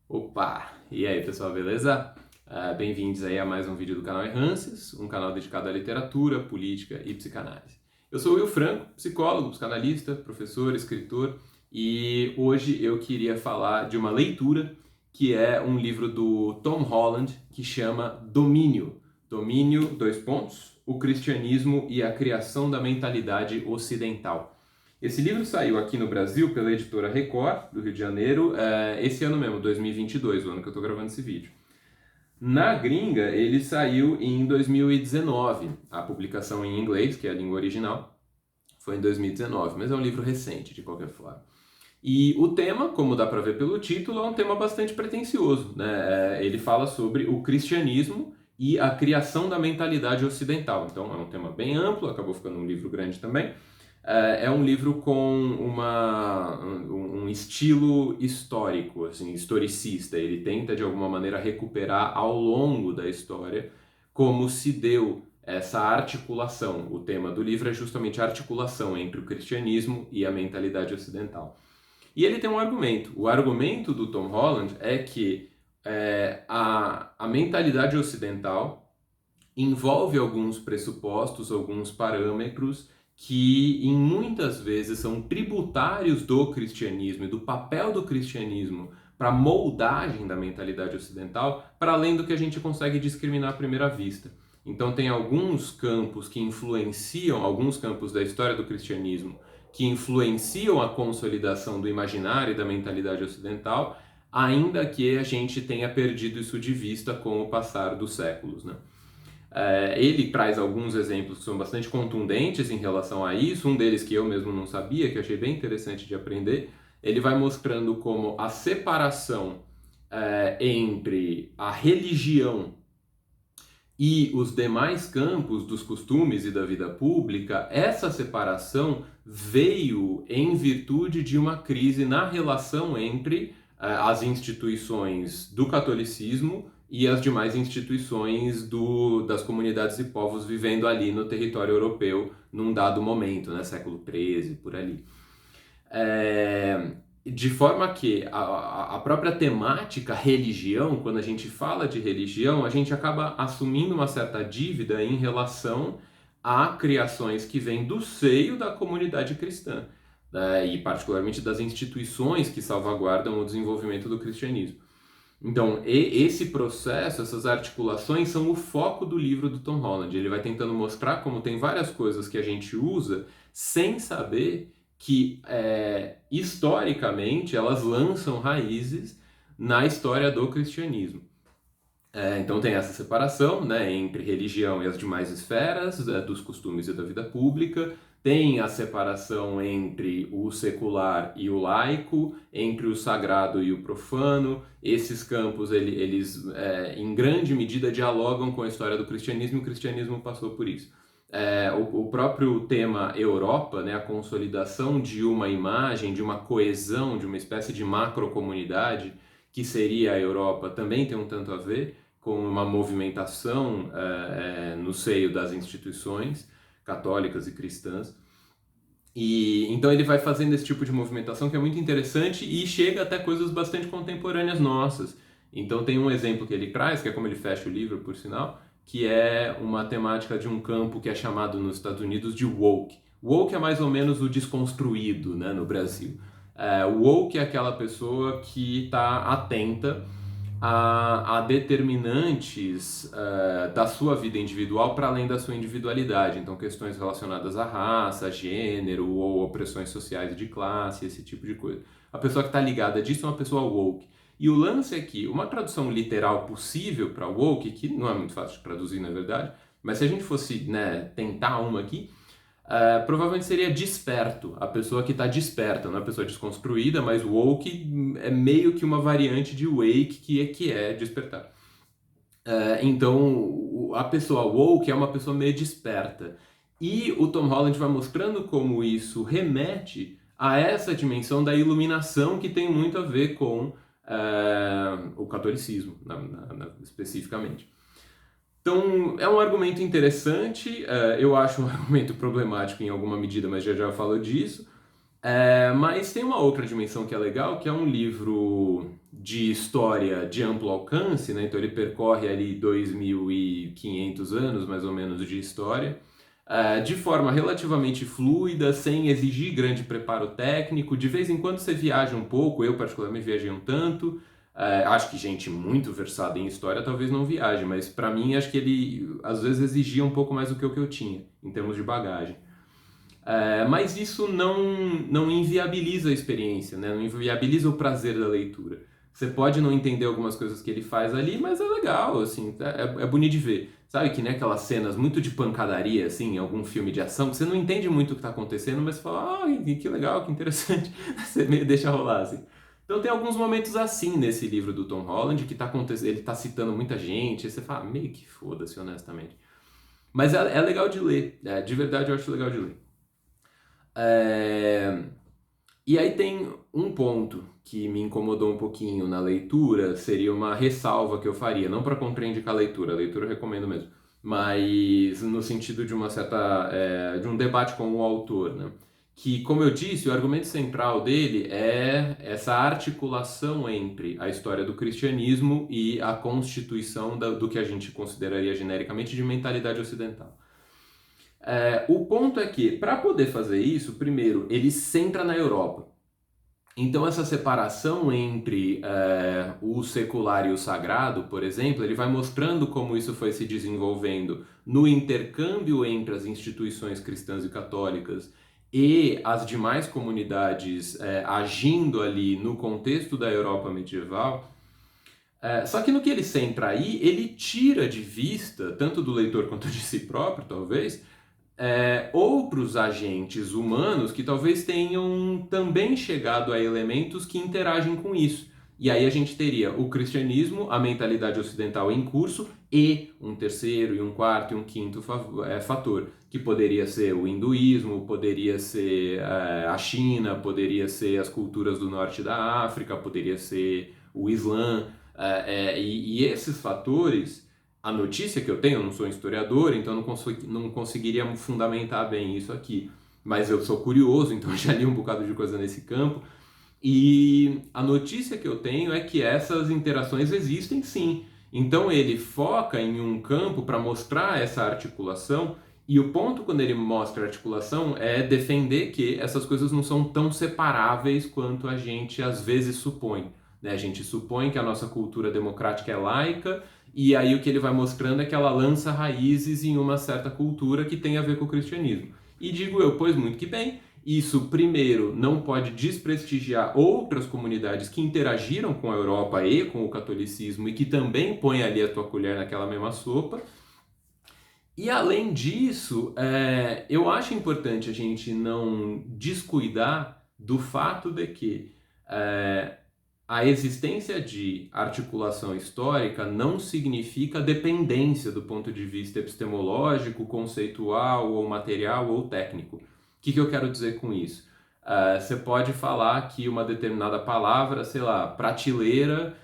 Opa! E aí, pessoal, beleza? Bem-vindos aí a mais um vídeo do canal Errances, um canal dedicado à literatura, política e psicanálise. Eu sou o Will Franco, psicólogo, psicanalista, professor, escritor, e hoje eu queria falar de uma leitura que é um livro do Tom Holland que chama Domínio. Domínio, dois pontos, o cristianismo e a criação da mentalidade ocidental. Esse livro saiu aqui no Brasil pela editora Record, do Rio de Janeiro, esse ano mesmo, 2022, o ano que eu estou gravando esse vídeo. Na gringa, ele saiu em 2019. A publicação em inglês, que é a língua original, foi em 2019, mas é um livro recente, de qualquer forma. E o tema, como dá para ver pelo título, é um tema bastante pretensioso, né? Ele fala sobre o cristianismo e a criação da mentalidade ocidental. Então é um tema bem amplo, acabou ficando um livro grande também. É um livro com um estilo histórico, assim, historicista. Ele tenta, de alguma maneira, recuperar ao longo da história como se deu essa articulação. O tema do livro é justamente a articulação entre o cristianismo e a mentalidade ocidental. E ele tem um argumento. O argumento do Tom Holland é que a mentalidade ocidental envolve alguns pressupostos, alguns parâmetros que em muitas vezes são tributários do cristianismo e do papel do cristianismo para a moldagem da mentalidade ocidental, para além do que a gente consegue discriminar à primeira vista. Então tem alguns campos que influenciam, alguns campos da história do cristianismo que influenciam a consolidação do imaginário e da mentalidade ocidental, ainda que a gente tenha perdido isso de vista com o passar dos séculos, né? Ele traz alguns exemplos que são bastante contundentes em relação a isso, um deles que eu mesmo não sabia, que eu achei bem interessante de aprender. Ele vai mostrando como a separação entre a religião e os demais campos dos costumes e da vida pública, essa separação veio em virtude de uma crise na relação entre as instituições do catolicismo e as demais instituições das comunidades e povos vivendo ali no território europeu num dado momento, né, século XIII, por ali. De forma que a própria temática religião, quando a gente fala de religião, a gente acaba assumindo uma certa dívida em relação a criações que vêm do seio da comunidade cristã, né, e particularmente das instituições que salvaguardam o desenvolvimento do cristianismo. Então, esse processo, essas articulações são o foco do livro do Tom Holland. Ele vai tentando mostrar como tem várias coisas que a gente usa sem saber que, historicamente, elas lançam raízes na história do cristianismo. Então tem essa separação, né, entre religião e as demais esferas, dos costumes e da vida pública. Tem a separação entre o secular e o laico, entre o sagrado e o profano. Esses campos, eles em grande medida, dialogam com a história do cristianismo, e o cristianismo passou por isso. O próprio tema Europa, né, a consolidação de uma imagem, de uma coesão, de uma espécie de macrocomunidade, que seria a Europa, também tem um tanto a ver com uma movimentação no seio das instituições católicas e cristãs. E então ele vai fazendo esse tipo de movimentação que é muito interessante e chega até coisas bastante contemporâneas nossas. Então tem um exemplo que ele traz, que é como ele fecha o livro, por sinal, que é uma temática de um campo que é chamado nos Estados Unidos de woke. Woke é mais ou menos o desconstruído, né, no Brasil. O woke é aquela pessoa que está atenta a determinantes da sua vida individual para além da sua individualidade. Então, questões relacionadas à raça, gênero ou opressões sociais de classe, esse tipo de coisa. A pessoa que está ligada disso é uma pessoa woke. E o lance é que uma tradução literal possível para woke, que não é muito fácil de traduzir, na verdade, mas se a gente fosse, né, tentar uma aqui, provavelmente seria desperto, a pessoa que está desperta, não é a pessoa desconstruída, mas woke é meio que uma variante de wake, que é despertar. Então, a pessoa woke é uma pessoa meio desperta. E o Tom Holland vai mostrando como isso remete a essa dimensão da iluminação que tem muito a ver com o catolicismo, especificamente. Então, é um argumento interessante, eu acho um argumento problemático em alguma medida, mas já falo disso. Mas tem uma outra dimensão que é legal, que é um livro de história de amplo alcance, né? Então ele percorre ali 2.500 anos, mais ou menos, de história, de forma relativamente fluida, sem exigir grande preparo técnico. De vez em quando você viaja um pouco, eu particularmente viajei um tanto. Acho que gente muito versada em história talvez não viaje, mas para mim acho que ele às vezes exigia um pouco mais do que o que eu tinha, em termos de bagagem. Mas isso não inviabiliza a experiência, né? Não inviabiliza o prazer da leitura. Você pode não entender algumas coisas que ele faz ali, mas é legal, assim, é bonito de ver. Sabe que nem aquelas cenas muito de pancadaria, assim, em algum filme de ação, que você não entende muito o que está acontecendo, mas você fala, que legal, que interessante. Você meio deixa rolar, assim. Então tem alguns momentos assim nesse livro do Tom Holland, que tá acontecendo, ele tá citando muita gente, e você fala, meio que foda-se, honestamente. Mas é legal de ler, de verdade eu acho legal de ler. É, E aí tem um ponto que me incomodou um pouquinho na leitura, seria uma ressalva que eu faria, não para contraindicar a leitura eu recomendo mesmo, mas no sentido de uma certa, de um debate com o autor, né? Que, como eu disse, o argumento central dele é essa articulação entre a história do cristianismo e a constituição do que a gente consideraria genericamente de mentalidade ocidental. O ponto é que, para poder fazer isso, primeiro, ele centra na Europa. Então, essa separação entre o secular e o sagrado, por exemplo, ele vai mostrando como isso foi se desenvolvendo no intercâmbio entre as instituições cristãs e católicas e as demais comunidades agindo ali no contexto da Europa medieval. Só que no que ele centra aí, ele tira de vista, tanto do leitor quanto de si próprio, talvez, outros agentes humanos que talvez tenham também chegado a elementos que interagem com isso. E aí a gente teria o cristianismo, a mentalidade ocidental em curso e um terceiro, e um quarto e um quinto fator, que poderia ser o hinduísmo, poderia ser a China, poderia ser as culturas do norte da África, poderia ser o Islã. E esses fatores, a notícia que eu tenho, eu não sou historiador, então não conseguiria fundamentar bem isso aqui, mas eu sou curioso, então já li um bocado de coisa nesse campo, e a notícia que eu tenho é que essas interações existem sim. Então ele foca em um campo para mostrar essa articulação, e o ponto quando ele mostra a articulação é defender que essas coisas não são tão separáveis quanto a gente às vezes supõe. Né? A gente supõe que a nossa cultura democrática é laica, e aí o que ele vai mostrando é que ela lança raízes em uma certa cultura que tem a ver com o cristianismo. E digo eu, pois muito que bem, isso primeiro não pode desprestigiar outras comunidades que interagiram com a Europa e com o catolicismo e que também põem ali a tua colher naquela mesma sopa. E além disso, eu acho importante a gente não descuidar do fato de que a existência de articulação histórica não significa dependência do ponto de vista epistemológico, conceitual, ou material, ou técnico. O que eu quero dizer com isso? Você pode falar que uma determinada palavra, sei lá, prateleira,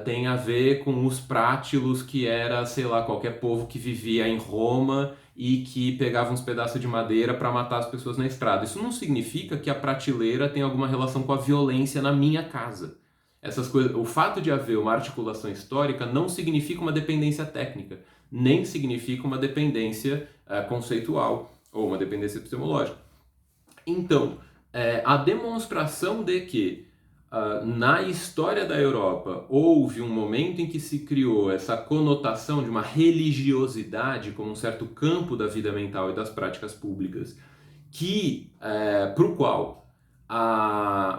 tem a ver com os prátilos, que era, sei lá, qualquer povo que vivia em Roma e que pegava uns pedaços de madeira para matar as pessoas na estrada. Isso não significa que a prateleira tem alguma relação com a violência na minha casa. Essas coisas, o fato de haver uma articulação histórica não significa uma dependência técnica, nem significa uma dependência conceitual ou uma dependência epistemológica. Então, a demonstração de que na história da Europa houve um momento em que se criou essa conotação de uma religiosidade como um certo campo da vida mental e das práticas públicas, para o qual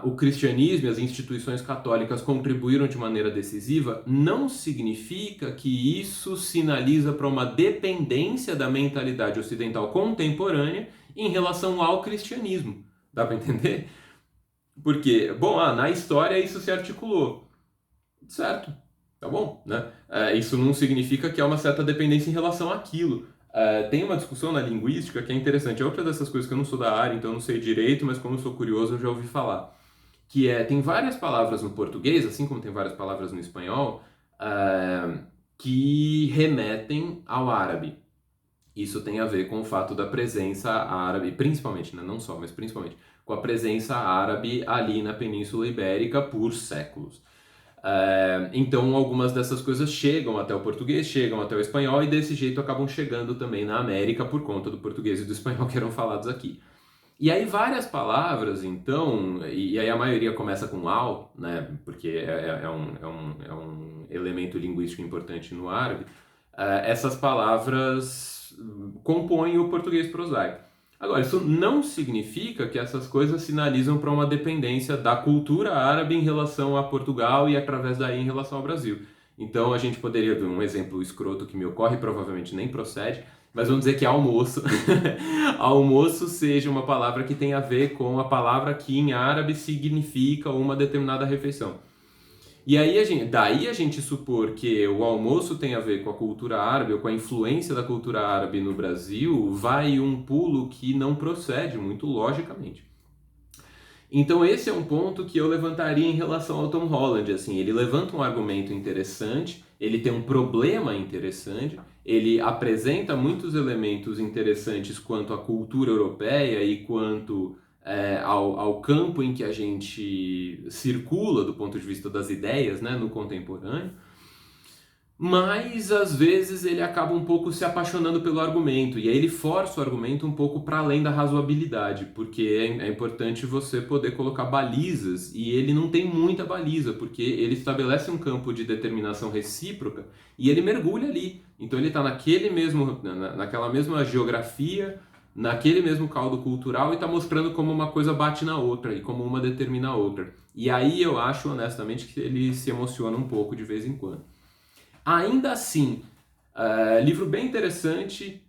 o cristianismo e as instituições católicas contribuíram de maneira decisiva, não significa que isso sinaliza para uma dependência da mentalidade ocidental contemporânea em relação ao cristianismo. Dá para entender? Porque, bom, na história isso se articulou. Certo, tá bom, né? Isso não significa que há uma certa dependência em relação àquilo. Tem uma discussão na linguística que é interessante. É outra dessas coisas que eu não sou da área, então eu não sei direito, mas como eu sou curioso eu já ouvi falar. Tem várias palavras no português, assim como tem várias palavras no espanhol, que remetem ao árabe. Isso tem a ver com o fato da presença árabe, principalmente, né? Não só, mas principalmente, com a presença árabe ali na Península Ibérica por séculos. Então, algumas dessas coisas chegam até o português, chegam até o espanhol e desse jeito acabam chegando também na América por conta do português e do espanhol que eram falados aqui. E aí várias palavras, então, e aí a maioria começa com al, né, porque é um elemento linguístico importante no árabe, essas palavras compõem o português prosaico. Agora, isso não significa que essas coisas sinalizam para uma dependência da cultura árabe em relação a Portugal e através daí em relação ao Brasil. Então a gente poderia ver um exemplo escroto que me ocorre, provavelmente nem procede, mas vamos dizer que almoço. Almoço seja uma palavra que tem a ver com a palavra que em árabe significa uma determinada refeição. E aí daí a gente supor que o almoço tem a ver com a cultura árabe ou com a influência da cultura árabe no Brasil, vai um pulo que não procede muito logicamente. Então esse é um ponto que eu levantaria em relação ao Tom Holland, assim, ele levanta um argumento interessante, ele tem um problema interessante, ele apresenta muitos elementos interessantes quanto à cultura europeia e quanto ao campo em que a gente circula do ponto de vista das ideias, né, no contemporâneo, mas às vezes ele acaba um pouco se apaixonando pelo argumento, e aí ele força o argumento um pouco para além da razoabilidade, porque é importante você poder colocar balizas, e ele não tem muita baliza, porque ele estabelece um campo de determinação recíproca e ele mergulha ali. Então ele está naquela mesma geografia, naquele mesmo caldo cultural e está mostrando como uma coisa bate na outra e como uma determina a outra. E aí eu acho, honestamente, que ele se emociona um pouco de vez em quando. Ainda assim, livro bem interessante,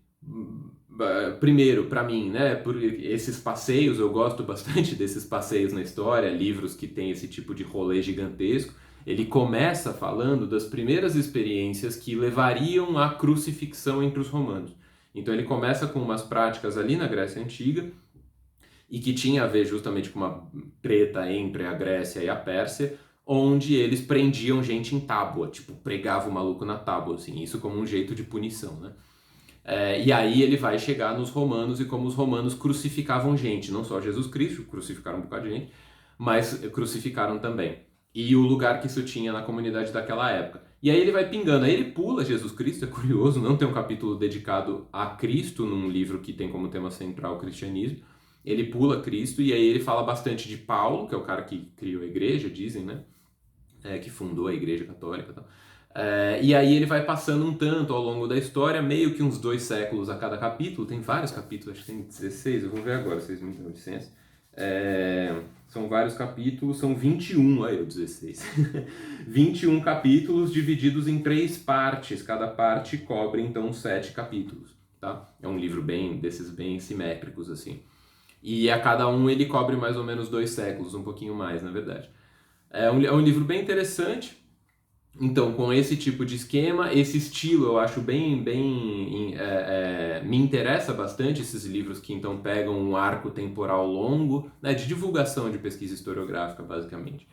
primeiro, para mim, né, por esses passeios, eu gosto bastante desses passeios na história, livros que tem esse tipo de rolê gigantesco. Ele começa falando das primeiras experiências que levariam à crucifixão entre os romanos. Então ele começa com umas práticas ali na Grécia Antiga, e que tinha a ver justamente com uma treta entre a Grécia e a Pérsia, onde eles prendiam gente em tábua, tipo, pregava o maluco na tábua, assim, isso como um jeito de punição, né? E aí ele vai chegar nos romanos e como os romanos crucificavam gente, não só Jesus Cristo, crucificaram um bocado de gente, mas crucificaram também. E o lugar que isso tinha na comunidade daquela época. E aí ele vai pingando, aí ele pula Jesus Cristo, é curioso, não tem um capítulo dedicado a Cristo num livro que tem como tema central o cristianismo. Ele pula Cristo e aí ele fala bastante de Paulo, que é o cara que criou a igreja, dizem, né? Que fundou a igreja católica e tal. E aí ele vai passando um tanto ao longo da história, meio que uns 2 séculos a cada capítulo, tem vários capítulos, acho que tem 16, eu vou ver agora, vocês me dão licença. São vários capítulos, são 21, olha eu, 16. 21 capítulos divididos em 3 partes, cada parte cobre então 7 capítulos, tá? É um livro desses bem simétricos assim. E a cada um ele cobre mais ou menos 2 séculos, um pouquinho mais, na verdade. É um livro bem interessante, então com esse tipo de esquema, esse estilo eu acho me interessa bastante, esses livros que então pegam um arco temporal longo, né, de divulgação de pesquisa historiográfica basicamente.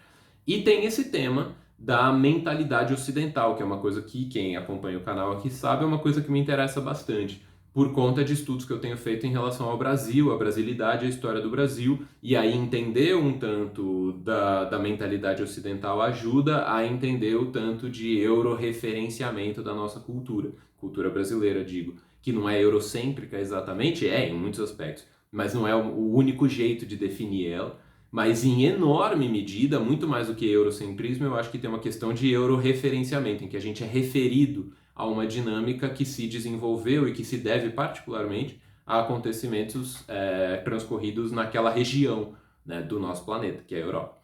E tem esse tema da mentalidade ocidental, que é uma coisa que quem acompanha o canal aqui sabe, é uma coisa que me interessa bastante, por conta de estudos que eu tenho feito em relação ao Brasil, a brasilidade, a história do Brasil, e aí entender um tanto da mentalidade ocidental ajuda a entender o tanto de euro-referenciamento da nossa cultura brasileira, digo, que não é eurocêntrica exatamente, em muitos aspectos, mas não é o único jeito de definir ela, mas em enorme medida, muito mais do que eurocentrismo, eu acho que tem uma questão de euro-referenciamento, em que a gente é referido a uma dinâmica que se desenvolveu e que se deve particularmente a acontecimentos transcorridos naquela região, né, do nosso planeta, que é a Europa.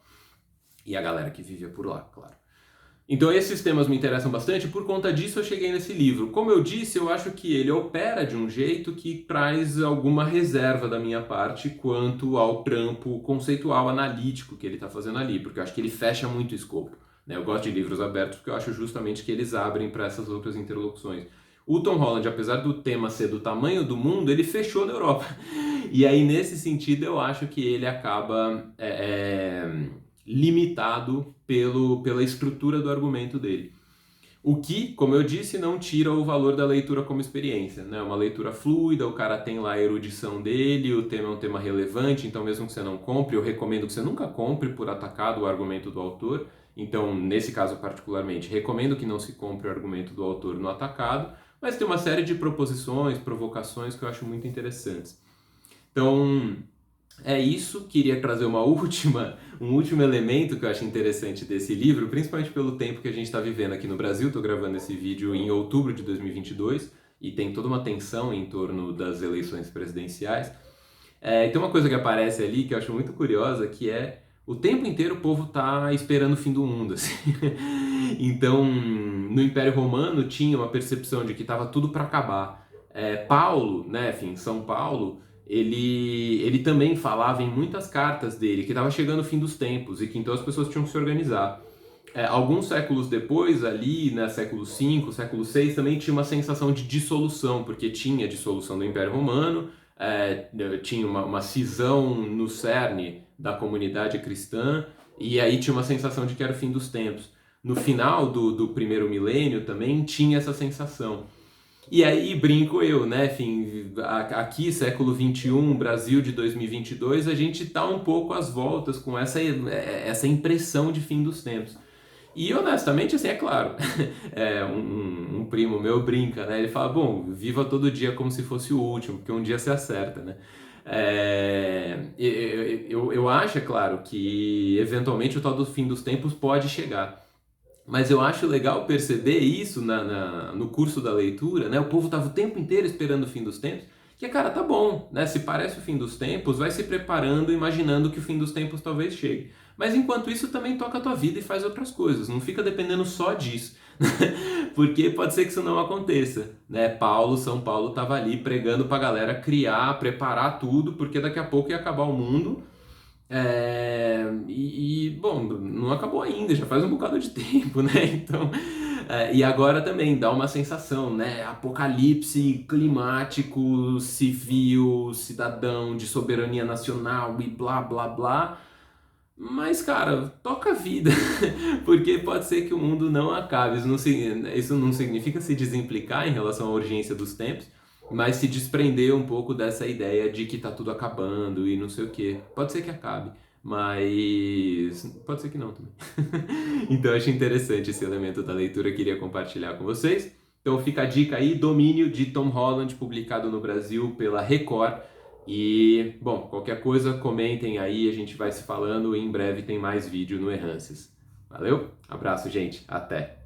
E a galera que vivia por lá, claro. Então esses temas me interessam bastante, por conta disso eu cheguei nesse livro. Como eu disse, eu acho que ele opera de um jeito que traz alguma reserva da minha parte quanto ao trampo conceitual, analítico que ele está fazendo ali, porque eu acho que ele fecha muito o escopo. Eu gosto de livros abertos porque eu acho justamente que eles abrem para essas outras interlocuções. O Tom Holland, apesar do tema ser do tamanho do mundo, ele fechou na Europa. E aí, nesse sentido, eu acho que ele acaba limitado pela estrutura do argumento dele. O que, como eu disse, não tira o valor da leitura como experiência, né? Uma leitura fluida, o cara tem lá a erudição dele, o tema é um tema relevante, então mesmo que você não compre, eu recomendo que você nunca compre por atacado o argumento do autor. Então, nesse caso particularmente, recomendo que não se compre o argumento do autor no atacado, mas tem uma série de proposições, provocações que eu acho muito interessantes. Então, é isso. Queria trazer um último elemento que eu acho interessante desse livro, principalmente pelo tempo que a gente está vivendo aqui no Brasil. Estou gravando esse vídeo em outubro de 2022 e tem toda uma tensão em torno das eleições presidenciais. E tem uma coisa que aparece ali que eu acho muito curiosa, que é o tempo inteiro o povo tá esperando o fim do mundo, assim. Então, no Império Romano tinha uma percepção de que estava tudo para acabar. Paulo, né, enfim, São Paulo, ele também falava em muitas cartas dele que estava chegando o fim dos tempos e que então as pessoas tinham que se organizar. Alguns séculos depois, ali, né, século V, século VI, também tinha uma sensação de dissolução, porque tinha a dissolução do Império Romano, tinha uma cisão no cerne da comunidade cristã, e aí tinha uma sensação de que era o fim dos tempos. No final do primeiro milênio também tinha essa sensação. E aí brinco eu, né? Enfim, aqui, século XXI, Brasil de 2022, a gente tá um pouco às voltas com essa impressão de fim dos tempos. E honestamente, assim, é claro, um primo meu brinca, né? Ele fala, bom, viva todo dia como se fosse o último, porque um dia se acerta, né? Eu acho, é claro, que eventualmente o tal do fim dos tempos pode chegar. Mas eu acho legal perceber isso no curso da leitura, né? O povo estava o tempo inteiro esperando o fim dos tempos, que, cara, tá bom, né? Se parece o fim dos tempos, vai se preparando, imaginando que o fim dos tempos talvez chegue. Mas enquanto isso, também toca a tua vida e faz outras coisas, não fica dependendo só disso, porque pode ser que isso não aconteça, né? São Paulo estava ali pregando pra galera criar, preparar tudo, porque daqui a pouco ia acabar o mundo. Bom, não acabou ainda, já faz um bocado de tempo, né? Então, e agora também dá uma sensação, né? Apocalipse climático, civil, cidadão, de soberania nacional e blá blá blá. Mas, cara, toca a vida, porque pode ser que o mundo não acabe. Isso não significa se desimplicar em relação à urgência dos tempos, mas se desprender um pouco dessa ideia de que tá tudo acabando e não sei o quê. Pode ser que acabe, mas pode ser que não também. Então eu acho interessante esse elemento da leitura, queria compartilhar com vocês. Então fica a dica aí, Domínio, de Tom Holland, publicado no Brasil pela Record. E, bom, qualquer coisa, comentem aí, a gente vai se falando e em breve tem mais vídeo no Errances. Valeu? Abraço, gente. Até!